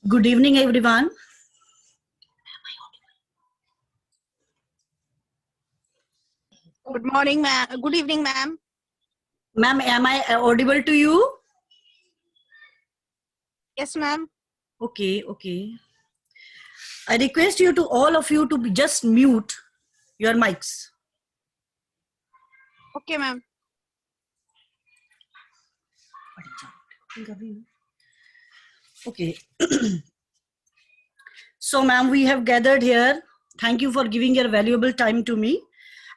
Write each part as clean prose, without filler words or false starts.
Good evening, everyone. Good morning, ma'am. Good evening, ma'am. Ma'am, am I audible to you? Yes, ma'am. Okay. I request you to all of you to just mute your mics. Okay, ma'am. Okay. So, ma'am, we have gathered here. Thank you for giving your valuable time to me.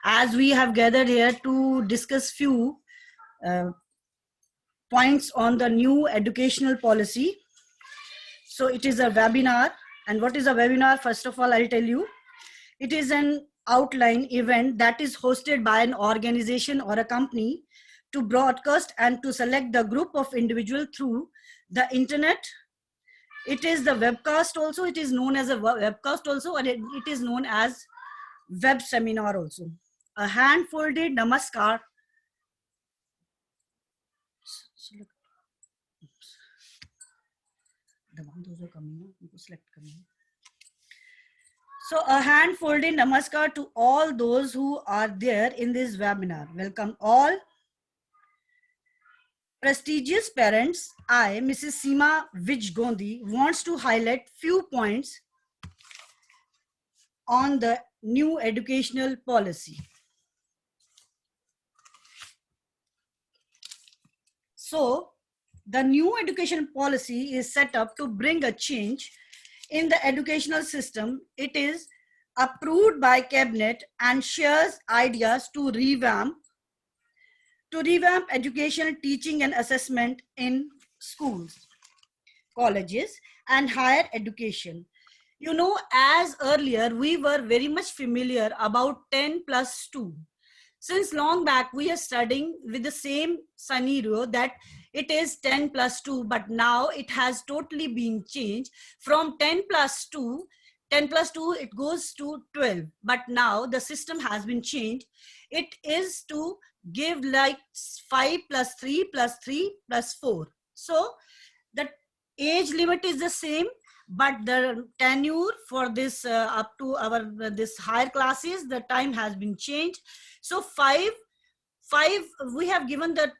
As we have gathered here to discuss few points on the new educational policy. So it is a webinar. And what is a webinar? First of all, I'll tell you. It is an outline event that is hosted by an organization or a company to broadcast and to select the group of individuals through the internet. It is the webcast also. It is known as a webcast also, and it is known as web seminar also. A hand-folded namaskar. So a hand-folded namaskar to all those who are there in this webinar. Welcome all. Prestigious parents, I, Mrs. Seema Vij Gondi, wants to highlight few points on the new educational policy. So, the new education policy is set up to bring a change in the educational system. It is approved by cabinet and shares ideas to revamp education, teaching and assessment in schools, colleges and higher education. You know, as earlier, we were very much familiar about 10+2. Since long back, we are studying with the same scenario that it is 10+2, but now it has totally been changed from 10+2. 10+2, it goes to 12. But now the system has been changed. It is to give like 5+3+3+4. So the age limit is the same, but the tenure for this up to our this higher classes, the time has been changed. So five, we have given the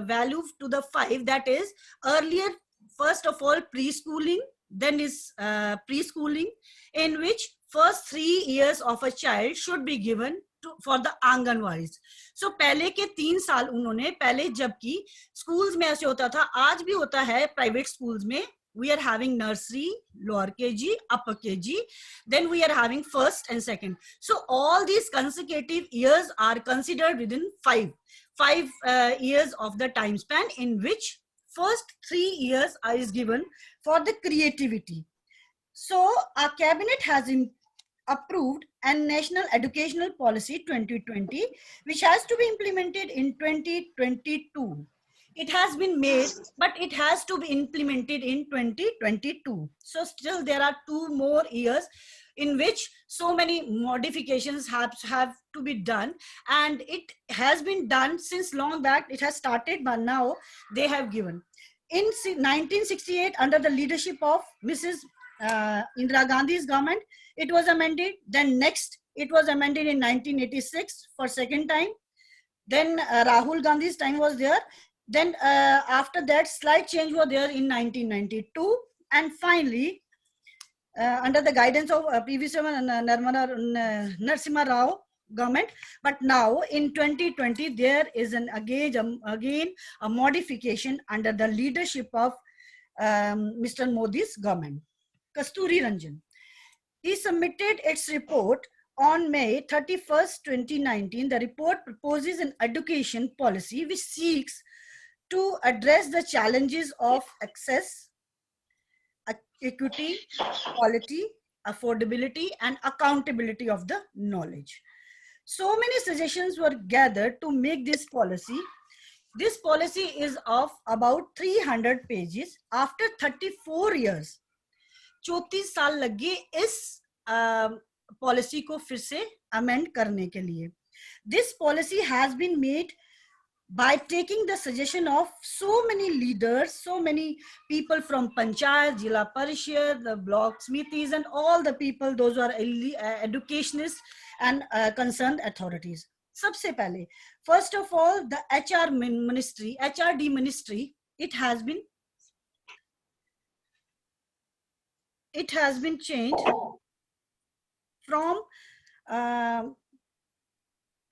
value to the 5. That is earlier, first of all, preschooling, then is preschooling, in which first 3 years of a child should be given for the anganwadis. सो पहले के 3 साल उन्होंने, पहले जबकि schools में ऐसे होता था, आज भी होता है प्राइवेट स्कूल्स में, we are having nursery, lower KG, upper KG, then we are having first and second. So all these consecutive years are considered within 5 years of the time span, in which first 3 years is given for the creativity. So our cabinet has approved a national educational policy 2020, which has to be implemented in 2022. It has been made, but it has to be implemented in 2022. So still there are 2 more years in which so many modifications have to be done, and it has been done since long back. It has started, but now they have given. In 1968, under the leadership of Mrs. Indira Gandhi's government, it was amended. Then next, it was amended in 1986 for second time. Then Rahul Gandhi's time was there. Then after that, slight change was there in 1992. And finally, under the guidance of previous Narasimha Rao government, but now in 2020 there is again a modification under the leadership of Mr. Modi's government. Kasturi Ranjan, he submitted its report on May 31st, 2019. The report proposes an education policy which seeks to address the challenges of access, equity, quality, affordability, and accountability of the knowledge. So many suggestions were gathered to make this policy. This policy is of about 300 pages. After 34 years, 34 साल लगे इस policy को फिर से amend करने के लिए. This policy has been made by taking the suggestion of so many leaders, so many people from Panchayat, Jila Parishad, the block smitis, and all the people, those who are educationists and concerned authorities. Sabse pehle, first of all, the HR ministry, HRD ministry, it has been changed from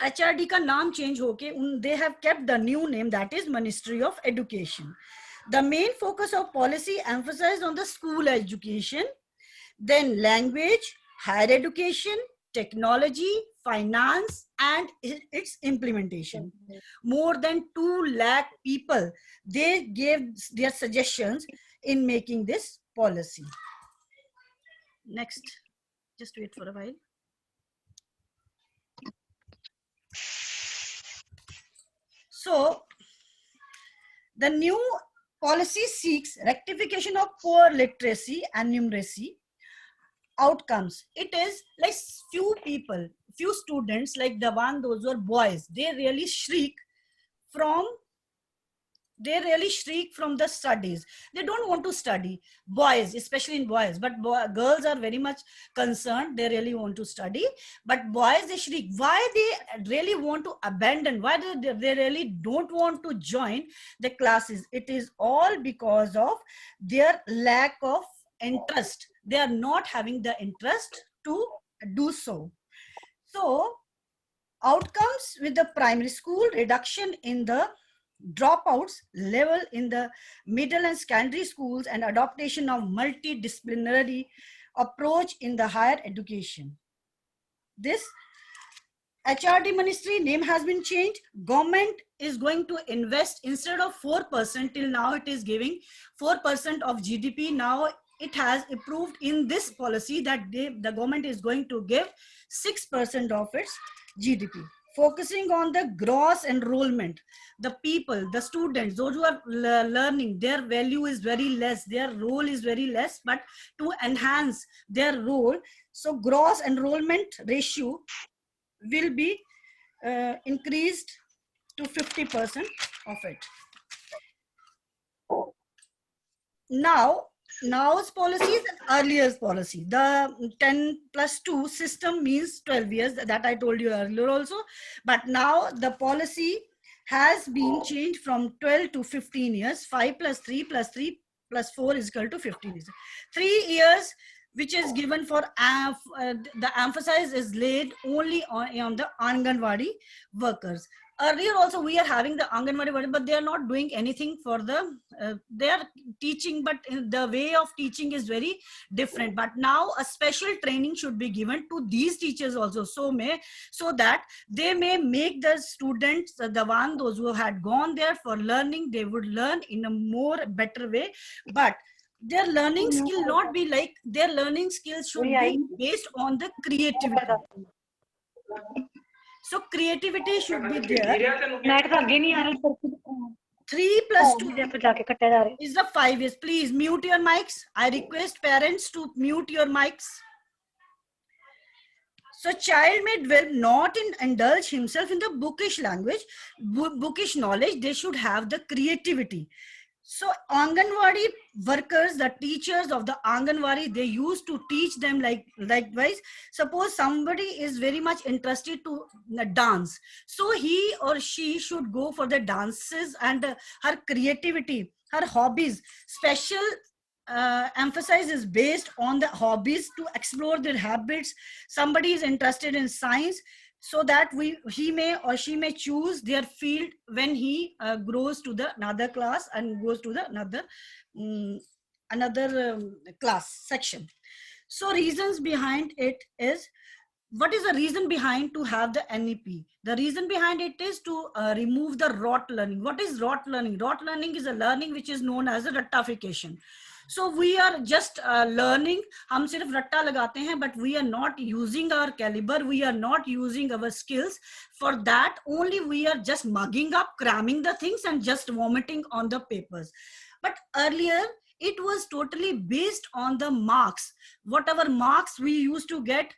HRD का नाम change होके they have kept the new name, that is Ministry of Education. The main focus of policy emphasized on the school education, then language, higher education, technology, finance, and its implementation. More than 2 lakh people, they gave their suggestions in making this policy. Next, just wait for a while. So, the new policy seeks rectification of poor literacy and numeracy outcomes. It is like few people, few students, like those who are boys, they really shriek from the studies. They don't want to study. Boys, especially in boys, but girls are very much concerned. They really want to study, but boys, they shriek. Why they really want to abandon? Why they really don't want to join the classes? It is all because of their lack of interest. They are not having the interest to do so. So, outcomes with the primary school, reduction in the dropouts level in the middle and secondary schools, and adoption of multidisciplinary approach in the higher education. This HRD ministry name has been changed. Government is going to invest, instead of 4%, till now it is giving 4% of GDP. Now it has approved in this policy that the government is going to give 6% of its GDP. Focusing on the gross enrollment, the people, the students, those who are learning, their value is very less, their role is very less, but to enhance their role, so gross enrollment ratio will be increased to 50% of it. Now's policy is an earlier policy. The 10+2 system means 12 years, that I told you earlier also. But now the policy has been changed from 12 to 15 years. 5 plus 3 plus 3 plus 4 is equal to 15 years. 3 years, which is given for the emphasis is laid only on the Anganwadi workers. Earlier also we are having the Anganwadi workers, but they are not doing anything for the, they are teaching, but the way of teaching is very different. But now a special training should be given to these teachers also, so that they may make the students, those who had gone there for learning, they would learn in a more better way. But their learning skill not be like, their learning skills should be based on the creativity. So creativity should be there. 3 plus 2 is the 5 years. Please mute your mics. I request parents to mute your mics. So child may not indulge himself in the bookish language, bookish knowledge. They should have the creativity. So Anganwadi workers, the teachers of the Anganwadi, they used to teach them likewise. Suppose somebody is very much interested to dance, so he or she should go for the dances, and her creativity, her hobbies, special emphasis is based on the hobbies to explore their habits. Somebody is interested in science, so that he may or she may choose their field when he grows to the another class and goes to the another class section. So reasons behind it is, what is the reason behind to have the NEP? The reason behind it is to remove the rote learning. What is rote learning? Rote learning is a learning which is known as a rattafication. So we are just learning, हम सिर्फ रट्टा लगाते हैं, but we are not using our caliber, we are not using our skills. For that only we are just mugging up, cramming the things and just vomiting on the papers. But earlier it was totally based on the marks. Whatever marks we used to get,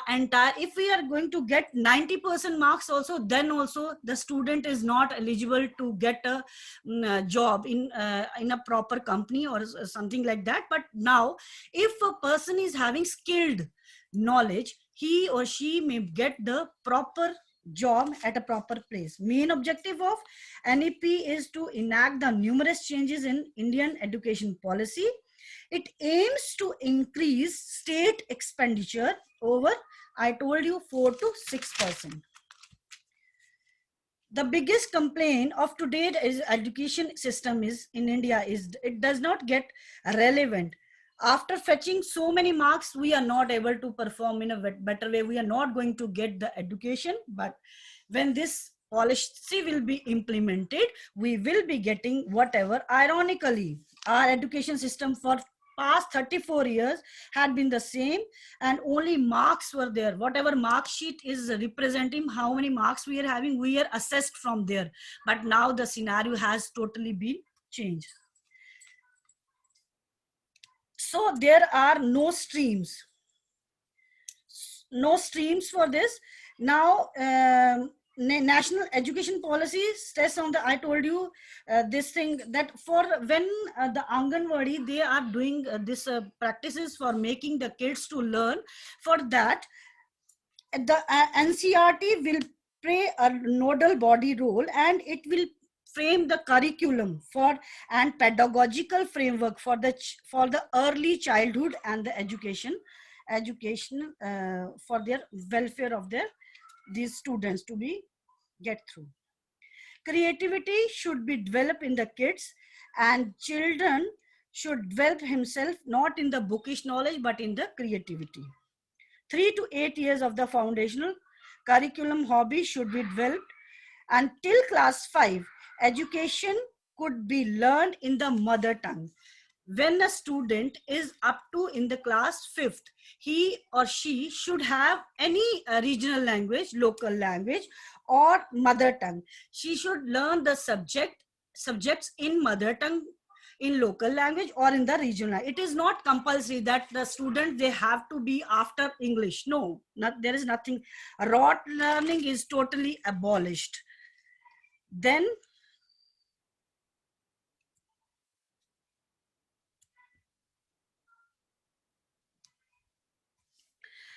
entire, if we are going to get 90% marks also, then also the student is not eligible to get a job in a proper company or something like that. But now, if a person is having skilled knowledge, he or she may get the proper job at a proper place. Main objective of NEP is to enact the numerous changes in Indian education policy. It aims to increase state expenditure over, I told you, 4 to 6%. The biggest complaint of today's education system is in India is it does not get relevant. After fetching so many marks, we are not able to perform in a better way. We are not going to get the education. But when this policy will be implemented, we will be getting whatever. Ironically, our education system for past 34 years had been the same, and only marks were there. Whatever mark sheet is representing how many marks we are having, we are assessed from there. But now the scenario has totally been changed. So there are no streams for this. Now national education policy stress on the, I told you this thing, that for when the Anganwadi, they are doing this practices for making the kids to learn. For that, the NCERT will play a nodal body role, and it will frame the curriculum for and pedagogical framework for the early childhood and the education for their welfare of these students to be get through. Creativity should be developed in the kids, and children should develop himself not in the bookish knowledge but in the creativity. 3 to 8 years of the foundational curriculum hobby should be developed. Until class 5, education could be learned in the mother tongue. When a student is up to in the class 5th, he or she should have any regional language, local language, or mother tongue. She should learn the subjects in mother tongue, in local language, or in the regional. It is not compulsory that the student, they have to be after English. No, there is nothing. Rote learning is totally abolished. Then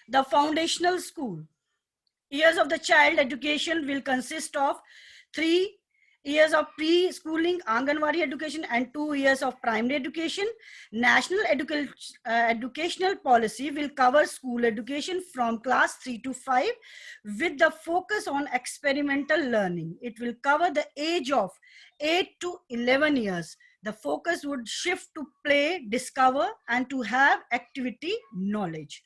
the foundational school. Years of the child education will consist of 3 years of pre-schooling Anganwadi education and 2 years of primary education. National educational policy will cover school education from class 3 to 5 with the focus on experimental learning. It will cover the age of 8 to 11 years. The focus would shift to play, discover, and to have activity knowledge.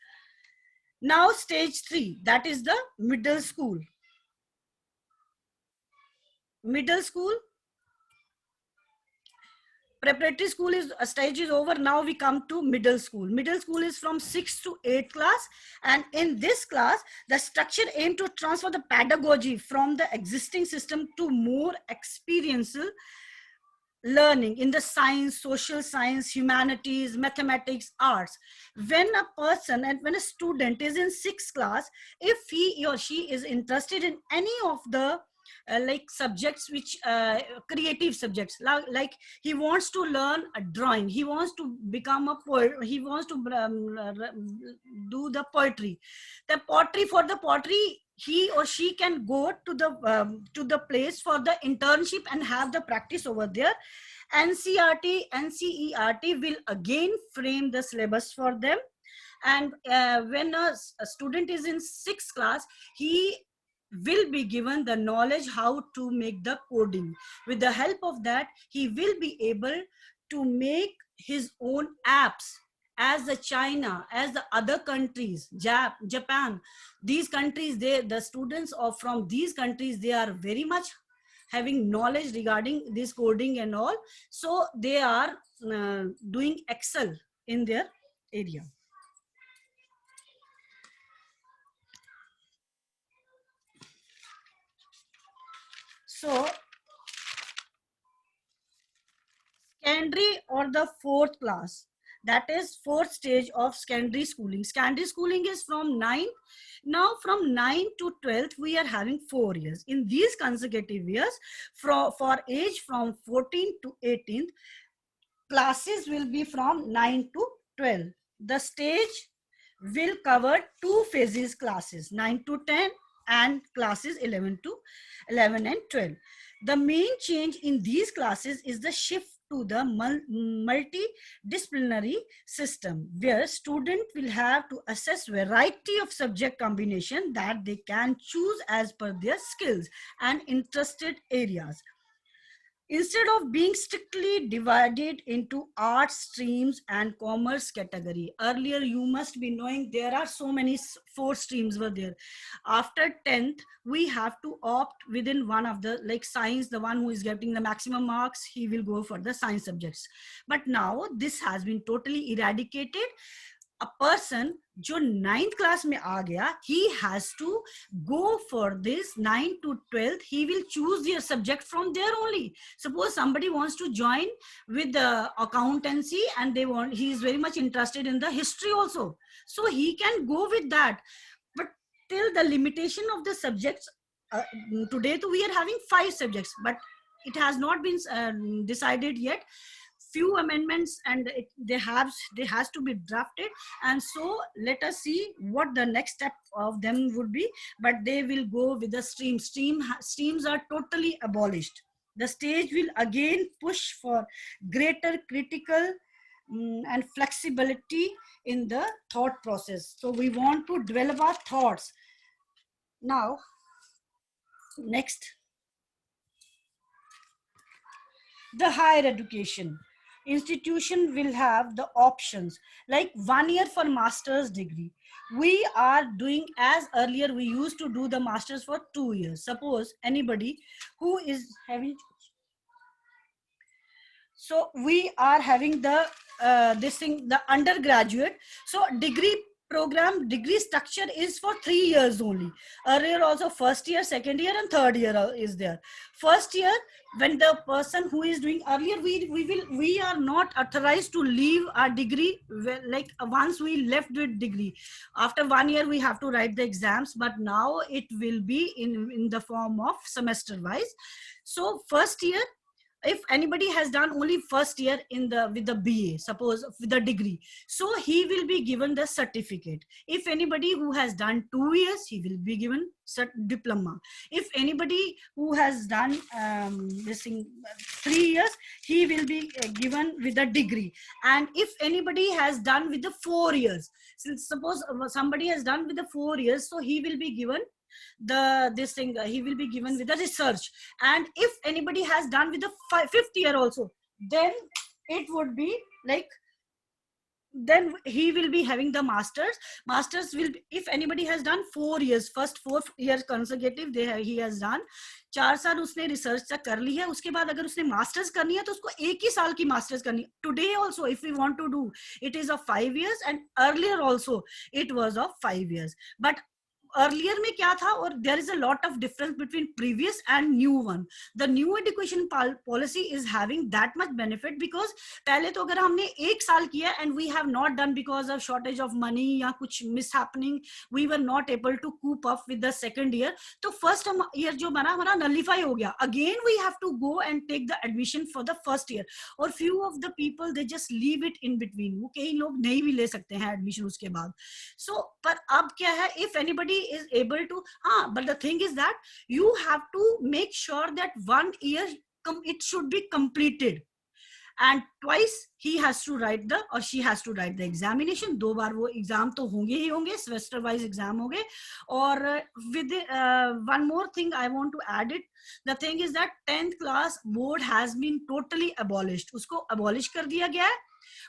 Now stage 3, that is the middle school. Middle school, preparatory school is stage is over. Now we come to middle school. Middle school is from 6th to 8th class, and in this class the structure aims to transfer the pedagogy from the existing system to more experiential learning in the science, social science, humanities, mathematics, arts. When a person and when a student is in 6th class, if he or she is interested in any of the like subjects which creative subjects, like he wants to learn a drawing, he wants to become a poet, he wants to do the poetry, for the pottery, he or she can go to the place for the internship and have the practice over there. NCERT will again frame the syllabus for them. And when a student is in 6th class, he will be given the knowledge how to make the coding. With the help of that, he will be able to make his own apps, as the China, as the other countries, Japan, these countries, the students from these countries, they are very much having knowledge regarding this coding and all. So they are doing excel in their area. So secondary or the fourth class. That is fourth stage of secondary schooling. Secondary schooling is from 9. Now from 9 to 12th, we are having 4 years. In these consecutive years, for age from 14 to 18th, classes will be from 9 to 12. The stage will cover 2 phases classes, 9 to 10 and classes 11 and 12. The main change in these classes is the shift to the multidisciplinary system, where student will have to assess variety of subject combination that they can choose as per their skills and interested areas. Instead of being strictly divided into arts streams and commerce category. Earlier, you must be knowing there are so many 4 streams were there. After 10th, we have to opt within one of the, like science, the one who is getting the maximum marks, he will go for the science subjects. But now this has been totally eradicated. A person जो 9th class में आ गया, he has to go for this 9 to 12th. He will choose their subject from there only. Suppose somebody wants to join with the accountancy and he is very much interested in the history also. So he can go with that. But till the limitation of the subjects, today we are having 5 subjects, but it has not been decided yet. Few amendments and they has to be drafted, and so let us see what the next step of them would be. But they will go with the streams are totally abolished. The stage will again push for greater critical and flexibility in the thought process. So we want to develop our thoughts. Now next, the higher education institution will have the options like 1 year for master's degree. We are doing, as earlier we used to do the masters for 2 years. Suppose anybody who is having, so we are having the the undergraduate. So degree program, degree structure is for 3 years only. Earlier also first year, second year and third year is there. First year, when the person who is doing earlier, we are not authorized to leave our degree. Like once we left with degree, after 1 year we have to write the exams, but now it will be in the form of semester wise. So first year, if anybody has done only first year with the BA, suppose with the degree, so he will be given the certificate. If anybody who has done 2 years, he will be given diploma. If anybody who has done 3 years, he will be given with a degree. And if anybody has done with the 4 years, since suppose somebody has done with the 4 years, so he will be given he will be given with the research. And if anybody has done with the 5th year also, then it would be like, then he will be having the masters will be, if anybody has done 4 years, first 4 years consecutive he has done 4 साल उसने research तक कर ली है, उसके बाद अगर उसने masters करनी है तो उसको 1 ही साल की मास्टर्स करनी है. Today also if we want to do, it is of 5 years, and earlier also it was of 5 years. But earlier में क्या था, और there is a lot of difference between previous and new one. The new education policy is having that much benefit because पहले तो अगर हमने 1 साल किया and we have not done because of shortage of money या कुछ mishappening, we were not able to cope up with the second year, तो first year जो बना हमारा nullify हो गया. Again we have to go and take the admission for the first year. और few of the people they just leave it in between. वो कई लोग नहीं भी ले सकते हैं admission उसके बाद. So पर अब क्या है, if anybody is able to, but the thing is that you have to make sure that 1 year it should be completed, and twice he has to write the, or she has to write the examination. 2 बार वो exam तो होंगे ही होंगे, semester wise exam होंगे. और with one more thing I want to add it, the thing is that 10th class board has been totally abolished. उसको abolish कर दिया गया है.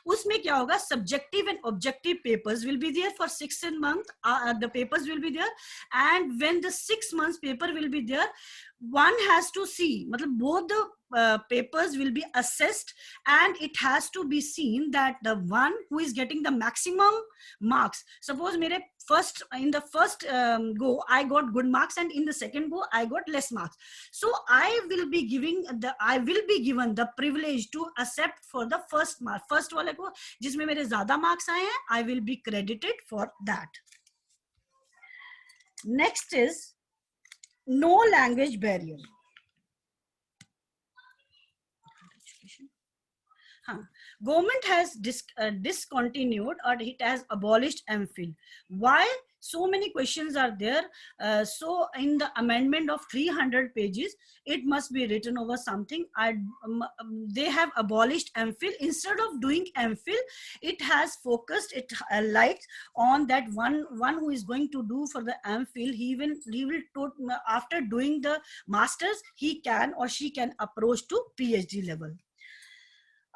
उसमें क्या होगा, subjective and objective papers will be there for 6 months. The papers will be there, and when the 6 months paper will be there, one has to see, both the papers will be assessed, and it has to be seen that the one who is getting the maximum marks, suppose mere first in the first go I got good marks, and in the second go I got less marks, so I will be given the privilege to accept for the first mark, first wale ko jisme mere zyada marks aaye hain, I will be credited for that. Next is no language barrier. Government has discontinued, or it has abolished MPhil. Why? So many questions are there. So in the amendment of 300 pages, it must be written over something. They have abolished MPhil. Instead of doing MPhil, it has focused it lights on that one who is going to do for the MPhil. He will after doing the masters, he can or she can approach to PhD level.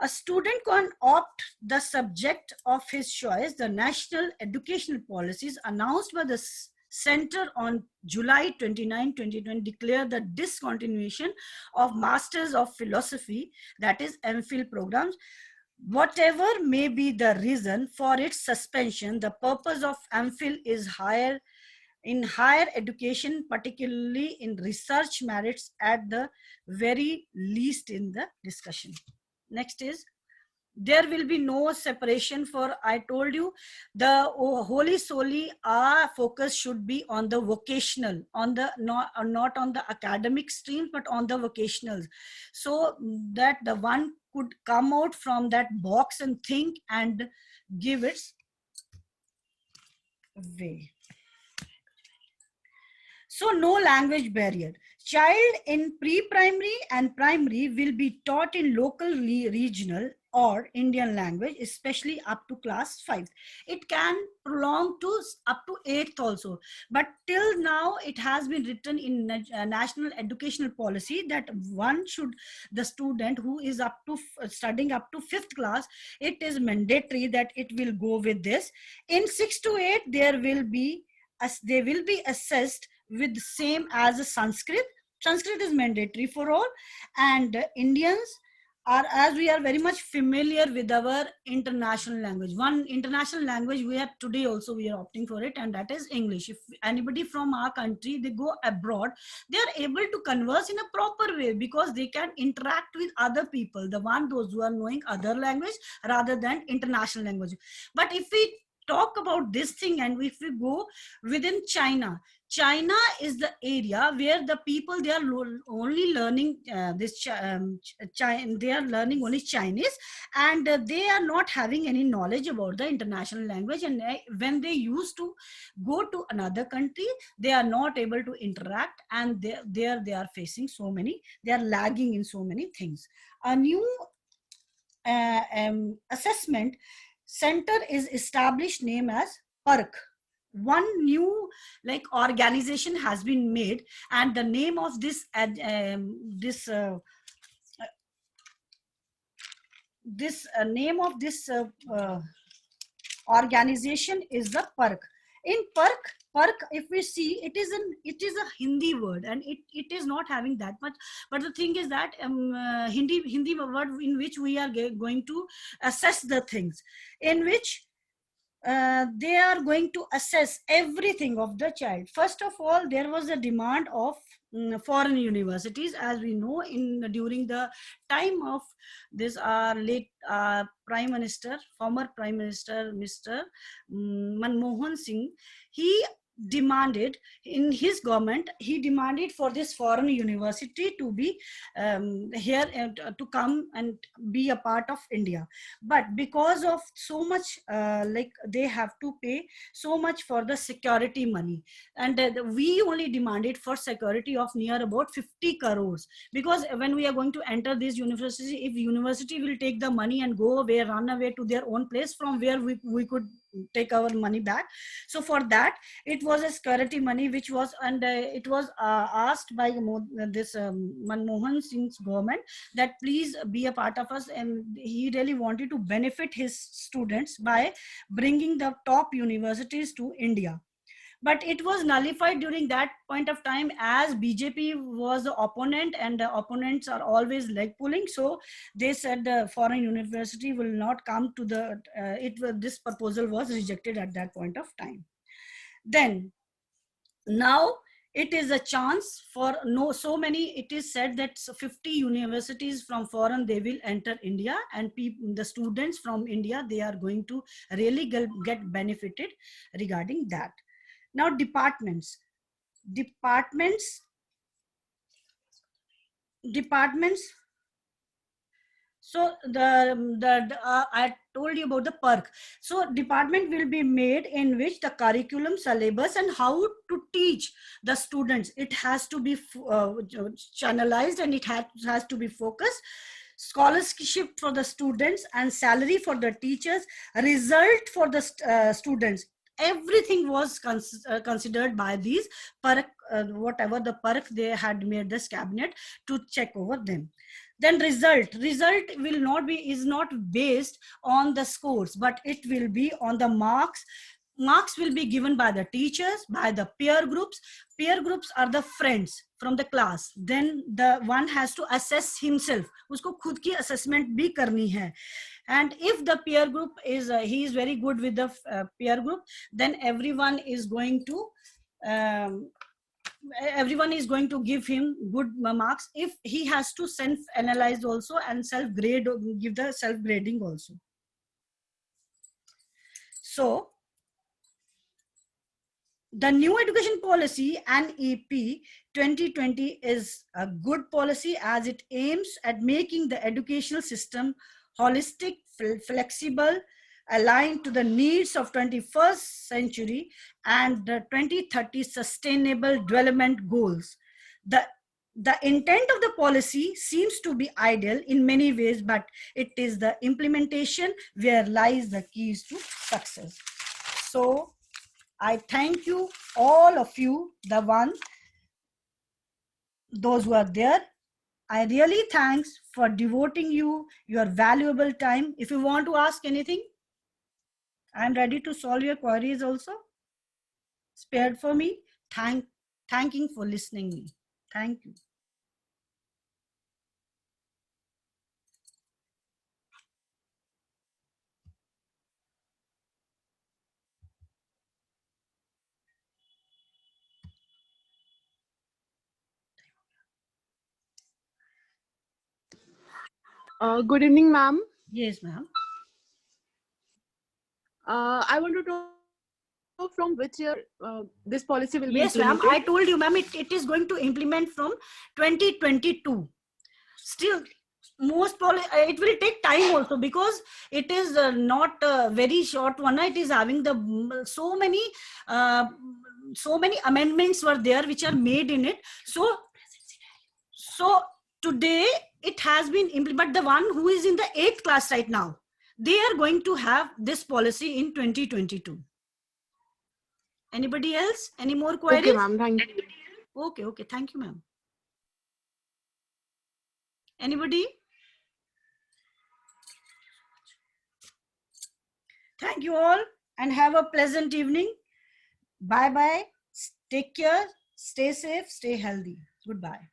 A student can opt the subject of his choice. The national educational policies announced by the Center on July 29, 2020 declared the discontinuation of Masters of Philosophy, that is MPhil programs. Whatever may be the reason for its suspension, the purpose of MPhil is in higher education, particularly in research merits, at the very least in the discussion. Next is, there will be no separation for, I told you, the wholly solely our focus should be on the vocational, on the not on the academic streams, but on the vocationals, so that the one could come out from that box and think and give its way. So no language barrier. Child in pre-primary and primary will be taught in local, regional or Indian language, especially up to class 5. It can prolong to up to 8th also. But till now, it has been written in national educational policy that the student who is studying up to 5th class, it is mandatory that it will go with this. In 6 to 8, they will be assessed with the same as a Sanskrit. Sanskrit is mandatory for all, and Indians are, as we are very much familiar with our international language. One international language we have today also, we are opting for it, and that is English. If anybody from our country, they go abroad, they are able to converse in a proper way because they can interact with other people, those who are knowing other language rather than international language. But if we talk about this thing, and if we go within China is the area where the people, they are only learning they are learning only Chinese, and they are not having any knowledge about the international language, and when they used to go to another country, they are not able to interact, and they are facing they are lagging in so many things. A new assessment center is established, named as PARC. One new organization has been made, and the name of this name of this organization is the PARC. In PARC, if we see, it is a Hindi word, and it is not having that much. But the thing is that Hindi word in which we are going to assess the things, in which they are going to assess everything of the child. First of all, there was a demand of foreign universities, as we know, during the time of this late former prime minister, Mr. Manmohan Singh. He demanded, in his government, he demanded for this foreign university to be here and to come and be a part of India. But because of so much they have to pay so much for the security money, and we only demanded for security of near about 50 crores, because when we are going to enter this university, if university will take the money and go away, run away to their own place from where we could take our money back. So for that, it was a security money which was, and it was asked by this Manmohan Singh's government that please be a part of us, and he really wanted to benefit his students by bringing the top universities to India. but it was nullified during that point of time, as BJP was the opponent, and the opponents are always leg pulling. So they said the foreign university will not come to the, this proposal was rejected at that point of time. Then now it is a chance for so many, it is said that 50 universities from foreign, they will enter India, and the students from India, they are going to really get benefited regarding that. Now departments. So I told you about the PERC. So department will be made in which the curriculum, syllabus, and how to teach the students, it has to be channelized, and it has to be focused. Scholarship for the students and salary for the teachers, result for the students. Everything was considered by these PERC, whatever the PERC they had made this cabinet to check over them. Then result will not be, is not based on the scores, but it will be on the marks. Marks will be given by the teachers, by the peer groups. Peer groups are the friends from the class. Then the one has to assess himself, usko khud ki assessment bhi karni hai. And if the peer group is he is very good with the peer group, then everyone is going to give him good marks. If he has to self analyze also and self grade, give the self grading also. So the new education policy, NEP 2020, is a good policy, as it aims at making the educational system holistic, flexible, aligned to the needs of 21st century and the 2030 sustainable development goals. The intent of the policy seems to be ideal in many ways, but it is the implementation where lies the keys to success. So I thank you, all of you, those who are there. I really thanks for devoting your valuable time. If you want to ask anything, I'm ready to solve your queries also. Spared for me. Thanking for listening me. Thank you. Good evening, ma'am. Yes, ma'am. I want to know from which year this policy will be Yes, ma'am. implemented. I told you, ma'am, it is going to implement from 2022. Still, it will take time also, because it is not a very short one. It is having the so many amendments were there which are made in it. So today it has been implemented. But the one who is in the 8th class right now, they are going to have this policy in 2022. Anybody else? Any more queries? Okay, ma'am. Thank you. Okay. Thank you, ma'am. Anybody? Thank you all, and have a pleasant evening. Bye-bye. Take care. Stay safe. Stay healthy. Goodbye.